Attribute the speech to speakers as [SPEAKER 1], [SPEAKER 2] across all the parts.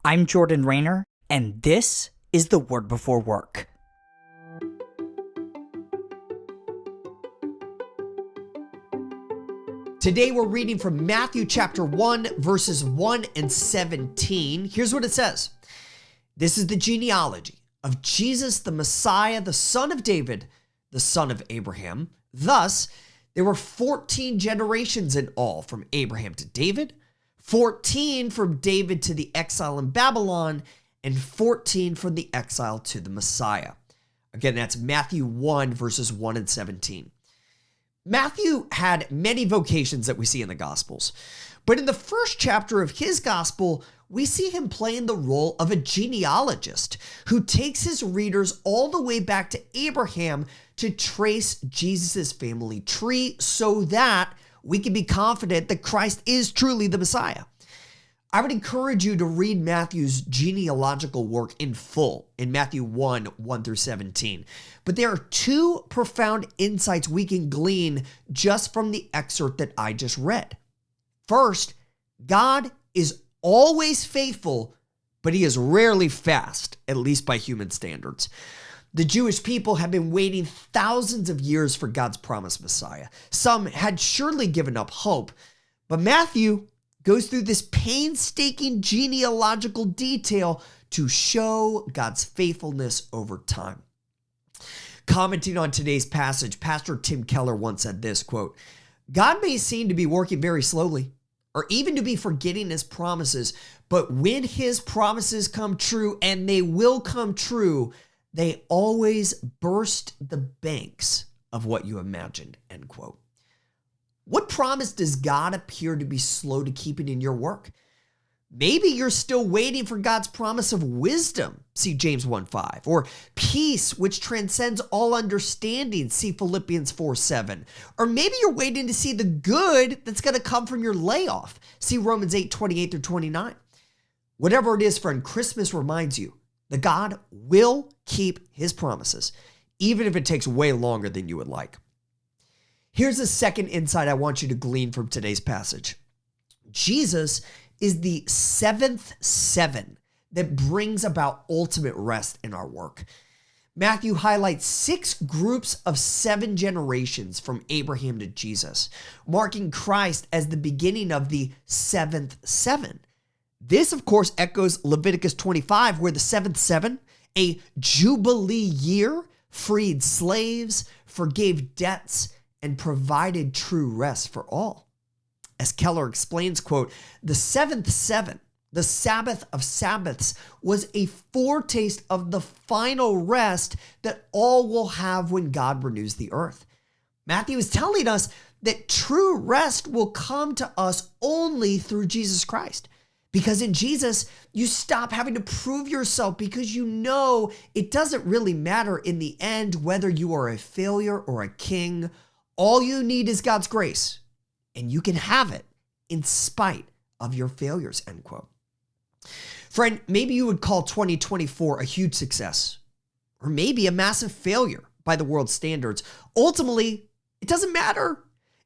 [SPEAKER 1] I'm Jordan Raynor, and this is the Word Before Work.
[SPEAKER 2] Today we're reading from Matthew chapter 1, verses 1 and 17. Here's what it says. This is the genealogy of Jesus, the Messiah, the son of David, the son of Abraham. Thus, there were 14 generations in all from Abraham to David, 14 from David to the exile in Babylon, and 14 from the exile to the Messiah. Again, that's Matthew 1, verses 1 and 17. Matthew had many vocations that we see in the Gospels, but in the first chapter of his Gospel, we see him playing the role of a genealogist who takes his readers all the way back to Abraham to trace Jesus' family tree so that we can be confident that Christ is truly the Messiah. I would encourage you to read Matthew's genealogical work in full in Matthew 1, 1 through 17. But there are two profound insights we can glean just from the excerpt that I just read. First, God is always faithful, but he is rarely fast, at least by human standards. The Jewish people have been waiting thousands of years for God's promised Messiah. Some had surely given up hope, but Matthew goes through this painstaking genealogical detail to show God's faithfulness over time. Commenting on today's passage, Pastor Tim Keller once said this, quote, "God may seem to be working very slowly, or even to be forgetting his promises, but when his promises come true, and they will come true, they always burst the banks of what you imagined," end quote. What promise does God appear to be slow to keeping in your work? Maybe you're still waiting for God's promise of wisdom, see James 1:5, or peace, which transcends all understanding, see Philippians 4:7. Or maybe you're waiting to see the good that's going to come from your layoff, see Romans 8:28 through 29. Whatever it is, friend, Christmas reminds you that God will keep his promises, even if it takes way longer than you would like. Here's the second insight I want you to glean from today's passage. Jesus is the seventh seven that brings about ultimate rest in our work. Matthew highlights 6 groups of 7 generations from Abraham to Jesus, marking Christ as the beginning of the seventh seven. This, of course, echoes Leviticus 25, where the seventh seven, a jubilee year, freed slaves, forgave debts, and provided true rest for all. As Keller explains, quote, "The seventh seven, the Sabbath of Sabbaths, was a foretaste of the final rest that all will have when God renews the earth." Matthew is telling us that true rest will come to us only through Jesus Christ. Because in Jesus, you stop having to prove yourself because you know it doesn't really matter in the end whether you are a failure or a king. All you need is God's grace, and you can have it in spite of your failures, end quote. Friend, maybe you would call 2024 a huge success, or maybe a massive failure by the world's standards. Ultimately, it doesn't matter.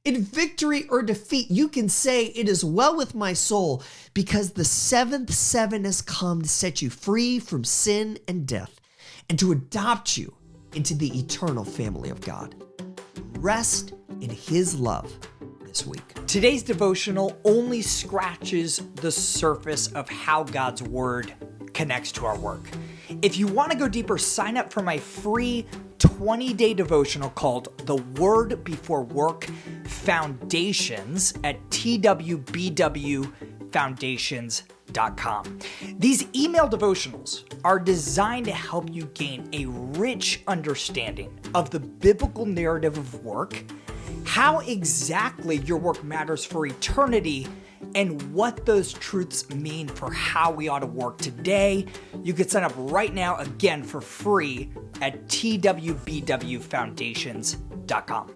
[SPEAKER 2] In victory or defeat, you can say, "It is well with my soul," because the seventh seven has come to set you free from sin and death and to adopt you into the eternal family of God. Rest in his love this week.
[SPEAKER 1] Today's devotional only scratches the surface of how God's word connects to our work. If you want to go deeper, sign up for my free 20-day devotional called The Word Before Work Foundations at twbwfoundations.com. These email devotionals are designed to help you gain a rich understanding of the biblical narrative of work, how exactly your work matters for eternity, and what those truths mean for how we ought to work today. You can sign up right now, again, for free at twbwfoundations.com.